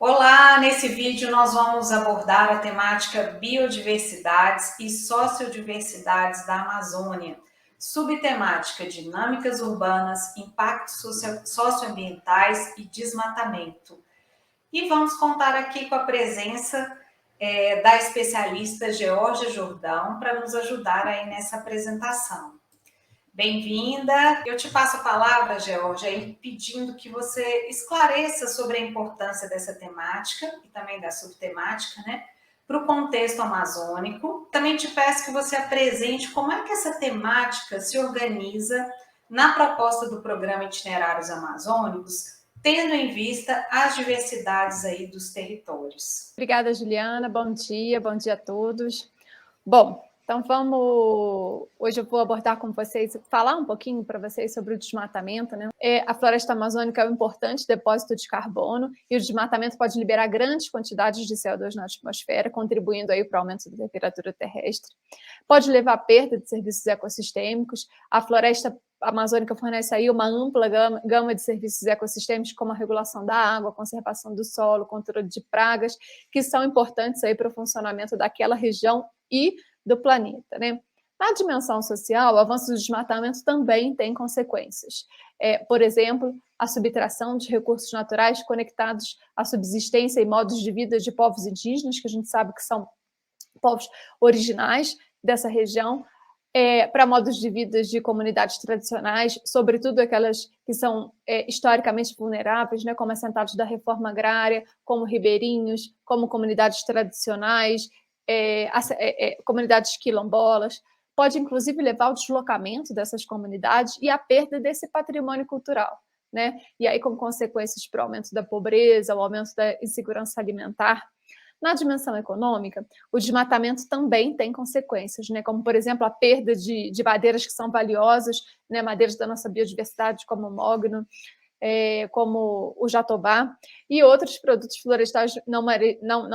Olá, nesse vídeo nós vamos abordar a temática biodiversidades e sociodiversidades da Amazônia, subtemática dinâmicas urbanas, impactos socioambientais e desmatamento. E vamos contar aqui com a presença da especialista Georgia Jordão para nos ajudar aí nessa apresentação. Bem-vinda. Eu te passo a palavra, Georgia, aí pedindo que você esclareça sobre a importância dessa temática e também da subtemática, né, para o contexto amazônico. Também te peço que você apresente como é que essa temática se organiza na proposta do programa Itinerários Amazônicos, tendo em vista as diversidades aí dos territórios. Obrigada, Juliana. Bom dia a todos. Bom, então hoje eu vou abordar com vocês, falar um pouquinho para vocês sobre o desmatamento, né? A floresta amazônica é um importante depósito de carbono e o desmatamento pode liberar grandes quantidades de CO2 na atmosfera, contribuindo aí para o aumento da temperatura terrestre. Pode levar à perda de serviços ecossistêmicos. A floresta amazônica fornece aí uma ampla gama de serviços ecossistêmicos, como a regulação da água, a conservação do solo, controle de pragas, que são importantes aí para o funcionamento daquela região e do planeta, né? Na dimensão social, o avanço do desmatamento também tem consequências. Por exemplo, a subtração de recursos naturais conectados à subsistência e modos de vida de povos indígenas, que a gente sabe que são povos originais dessa região, para modos de vida de comunidades tradicionais, sobretudo aquelas que são historicamente vulneráveis, né, como assentados da reforma agrária, como ribeirinhos, como comunidades tradicionais, comunidades quilombolas. Pode, inclusive, levar ao deslocamento dessas comunidades e à perda desse patrimônio cultural, né? E aí, com consequências para o aumento da pobreza, o aumento da insegurança alimentar. Na dimensão econômica, o desmatamento também tem consequências, né? Como, por exemplo, a perda de madeiras que são valiosas, né? Madeiras da nossa biodiversidade, como o mogno, como o jatobá, e outros produtos florestais não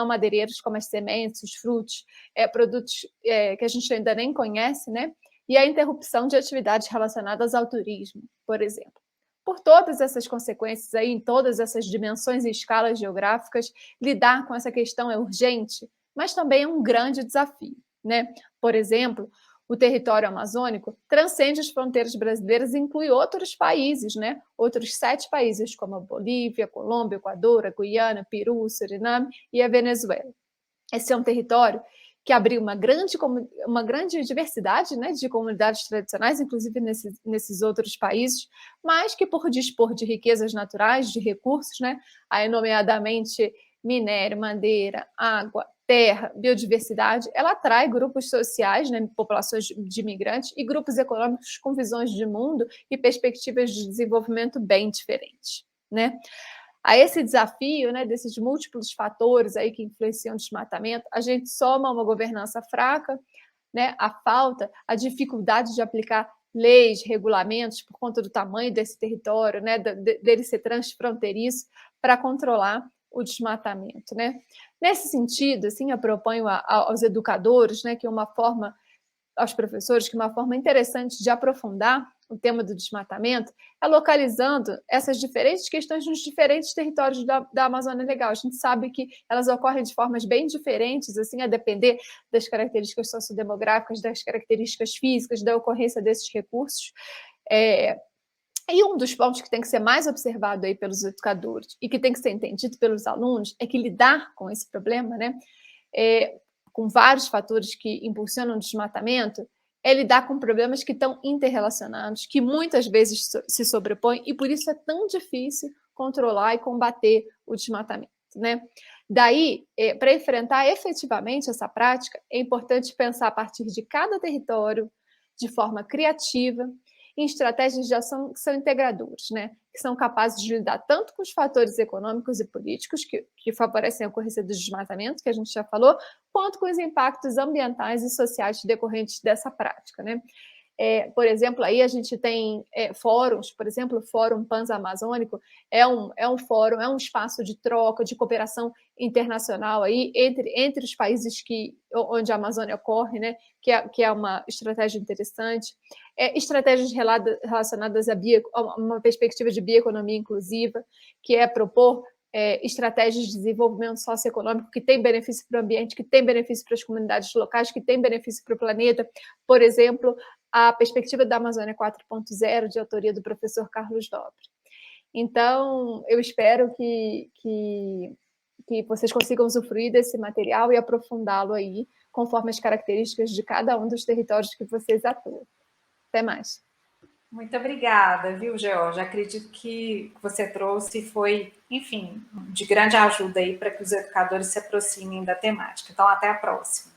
madeireiros, como as sementes, os frutos, produtos que a gente ainda nem conhece, né? E a interrupção de atividades relacionadas ao turismo, por exemplo. Por todas essas consequências aí, em todas essas dimensões e escalas geográficas, lidar com essa questão é urgente, mas também é um grande desafio, né? Por exemplo, o território amazônico transcende as fronteiras brasileiras e inclui outros países, né? Outros 7 países, como a Bolívia, Colômbia, Equador, a Guiana, Peru, Suriname e a Venezuela. Esse é um território que abriu uma grande diversidade, né, de comunidades tradicionais, inclusive nesses outros países, mas que, por dispor de riquezas naturais, de recursos, né, aí nomeadamente minério, madeira, água, terra, biodiversidade, ela atrai grupos sociais, né, populações de imigrantes e grupos econômicos com visões de mundo e perspectivas de desenvolvimento bem diferentes, né? A esse desafio, né, desses múltiplos fatores aí que influenciam o desmatamento, a gente soma uma governança fraca, né, a dificuldade de aplicar leis, regulamentos por conta do tamanho desse território, né, dele ser transfronteiriço, para controlar o desmatamento, né? Nesse sentido, assim, eu proponho aos educadores, né, que uma forma, aos professores, que uma forma interessante de aprofundar o tema do desmatamento é localizando essas diferentes questões nos diferentes territórios da Amazônia Legal. A gente sabe que elas ocorrem de formas bem diferentes, assim, a depender das características sociodemográficas, das características físicas, da ocorrência desses recursos. E um dos pontos que tem que ser mais observado aí pelos educadores e que tem que ser entendido pelos alunos é que lidar com esse problema, né, com vários fatores que impulsionam o desmatamento, é lidar com problemas que estão interrelacionados, que muitas vezes se sobrepõem, e por isso é tão difícil controlar e combater o desmatamento, né? Daí, para enfrentar efetivamente essa prática, é importante pensar a partir de cada território, de forma criativa, em estratégias de ação que são integradoras, né? Que são capazes de lidar tanto com os fatores econômicos e políticos que favorecem a ocorrência do desmatamento, que a gente já falou, quanto com os impactos ambientais e sociais decorrentes dessa prática, né? Por exemplo, aí a gente tem fóruns, por exemplo, o Fórum Pansamazônico é um fórum, é um espaço de troca, de cooperação internacional aí entre os países onde a Amazônia ocorre, né? Que é uma estratégia interessante. Estratégias relacionadas a uma perspectiva de bioeconomia inclusiva, que é propor estratégias de desenvolvimento socioeconômico que tem benefício para o ambiente, que tem benefício para as comunidades locais, que tem benefício para o planeta. Por exemplo, a perspectiva da Amazônia 4.0, de autoria do professor Carlos Nobre. Então, eu espero que vocês consigam usufruir desse material e aprofundá-lo aí, conforme as características de cada um dos territórios que vocês atuam. Até mais. Muito obrigada, viu, Georgia? Acredito que você trouxe foi, enfim, de grande ajuda aí para que os educadores se aproximem da temática. Então, até a próxima.